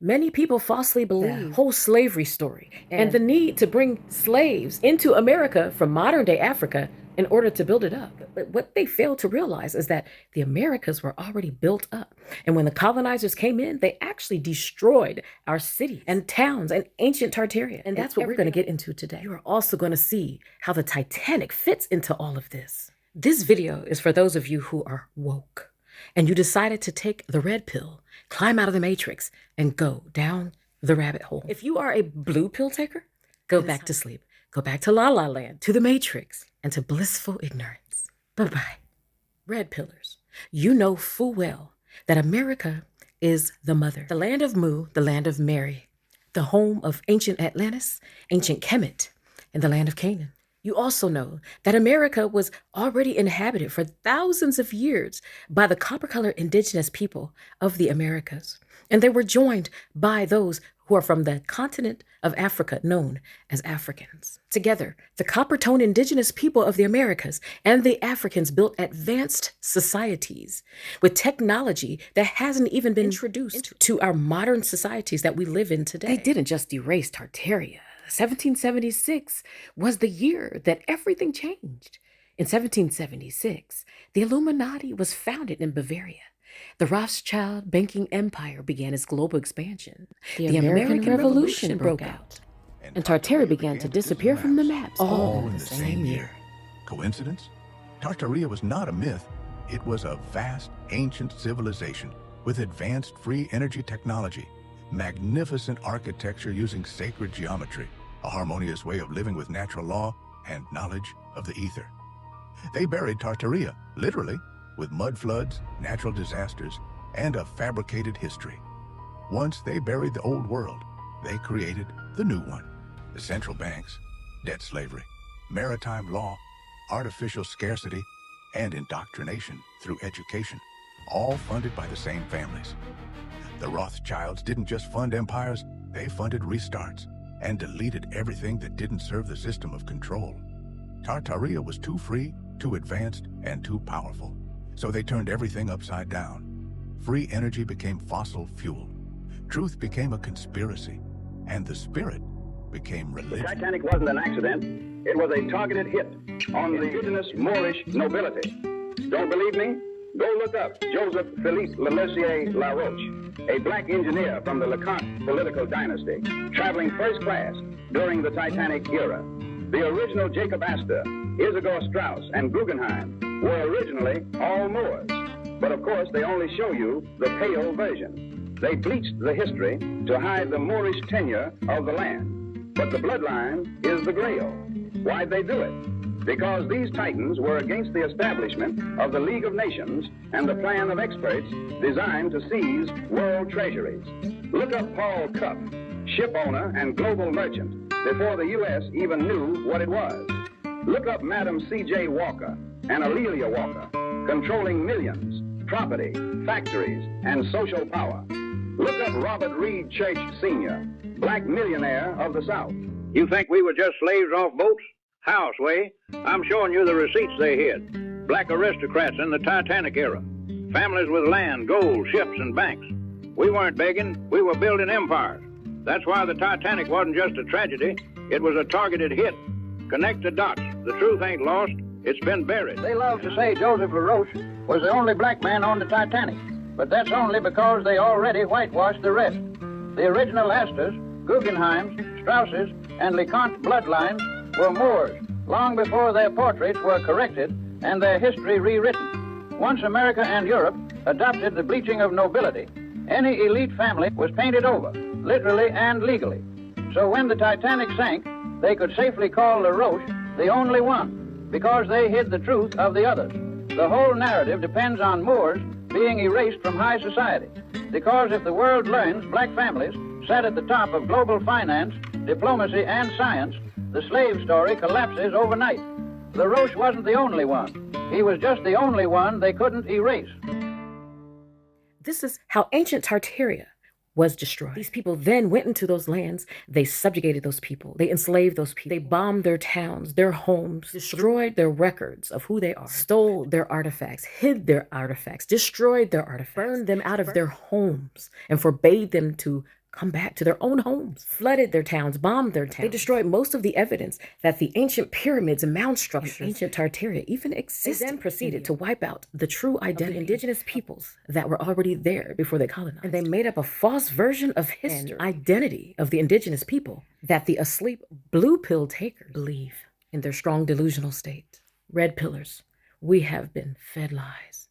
Many people falsely believe the whole slavery story and the need to bring slaves into America from modern-day Africa in order to build it up. But what they fail to realize is that the Americas were already built up. And when the colonizers came in, they actually destroyed our cities and towns and ancient Tartaria. And that's what we're going to get into today. You're also going to see how the Titanic fits into all of this. This video is for those of you who are woke and you decided to take the red pill, climb out of the matrix, and go down the rabbit hole. If you are a blue pill taker, go back to sleep. Go back to La La Land, to the matrix, and to blissful ignorance. Bye-bye. Red pillars, you know full well that America is the mother, the land of Mu, the land of Mary, the home of ancient Atlantis, ancient Kemet, and the land of Canaan. You also know that America was already inhabited for thousands of years by the copper-colored indigenous people of the Americas. And they were joined by those who are from the continent of Africa, known as Africans. Together, the copper-toned indigenous people of the Americas and the Africans built advanced societies with technology that hasn't even been introduced to our modern societies that we live in today. They didn't just erase Tartaria. 1776 was the year that everything changed. In 1776, the Illuminati was founded in Bavaria. The Rothschild banking empire began its global expansion. The American Revolution broke out. And Tartaria began to disappear from the maps all in the same year. Coincidence? Tartaria was not a myth. It was a vast, ancient civilization with advanced free energy technology, magnificent architecture using sacred geometry, a harmonious way of living with natural law, and knowledge of the ether. They buried Tartaria, literally, with mud floods, natural disasters, and a fabricated history. Once they buried the old world, they created the new one. The central banks, debt slavery, maritime law, artificial scarcity, and indoctrination through education, all funded by the same families. The Rothschilds didn't just fund empires, they funded restarts and deleted everything that didn't serve the system of control. Tartaria was too free, too advanced, and too powerful. So they turned everything upside down. Free energy became fossil fuel. Truth became a conspiracy. And the spirit became religion. The Titanic wasn't an accident. It was a targeted hit on the indigenous Moorish nobility. Don't believe me? Go look up Joseph Philippe Lelessier La Roche, a black engineer from the LeConte political dynasty, traveling first class during the Titanic era. The original Jacob Astor, Isidor Straus, and Guggenheim were originally all Moors. But of course, they only show you the pale version. They bleached the history to hide the Moorish tenure of the land. But the bloodline is the Grail. Why'd they do it? Because these titans were against the establishment of the League of Nations and the plan of experts designed to seize world treasuries. Look up Paul Cuff, ship owner and global merchant, before the U.S. even knew what it was. Look up Madam C.J. Walker and Aurelia Walker, controlling millions, property, factories, and social power. Look up Robert Reed Church Sr., black millionaire of the South. You think we were just slaves off boats? Houseway, I'm showing you the receipts they hid. Black aristocrats in the Titanic era. Families with land, gold, ships, and banks. We weren't begging, we were building empires. That's why the Titanic wasn't just a tragedy, it was a targeted hit. Connect the dots. The truth ain't lost, it's been buried. They love to say Joseph LaRoche was the only black man on the Titanic, but that's only because they already whitewashed the rest. The original Astors, Guggenheims, Strausses, and LeConte bloodlines were Moors, long before their portraits were corrected and their history rewritten. Once America and Europe adopted the bleaching of nobility, any elite family was painted over, literally and legally. So when the Titanic sank, they could safely call LaRoche the only one, because they hid the truth of the others. The whole narrative depends on Moors being erased from high society, because if the world learns black families sat at the top of global finance, diplomacy, and science, the slave story collapses overnight. LaRoche wasn't the only one. He was just the only one they couldn't erase. This is how ancient Tartaria was destroyed. These people then went into those lands. They subjugated those people. They enslaved those people. They bombed their towns, their homes, destroyed their records of who they are, stole their artifacts, hid their artifacts, destroyed their artifacts, burned them out of their homes, and forbade them to come back to their own homes, flooded their towns, bombed their towns. They destroyed most of the evidence that the ancient pyramids and mound structures in ancient Tartaria even existed. They then proceeded to wipe out the true identity of the indigenous peoples that were already there before they colonized. And they made up a false version of history and identity of the indigenous people that the asleep blue pill takers believe in their strong delusional state. Red pillars, we have been fed lies.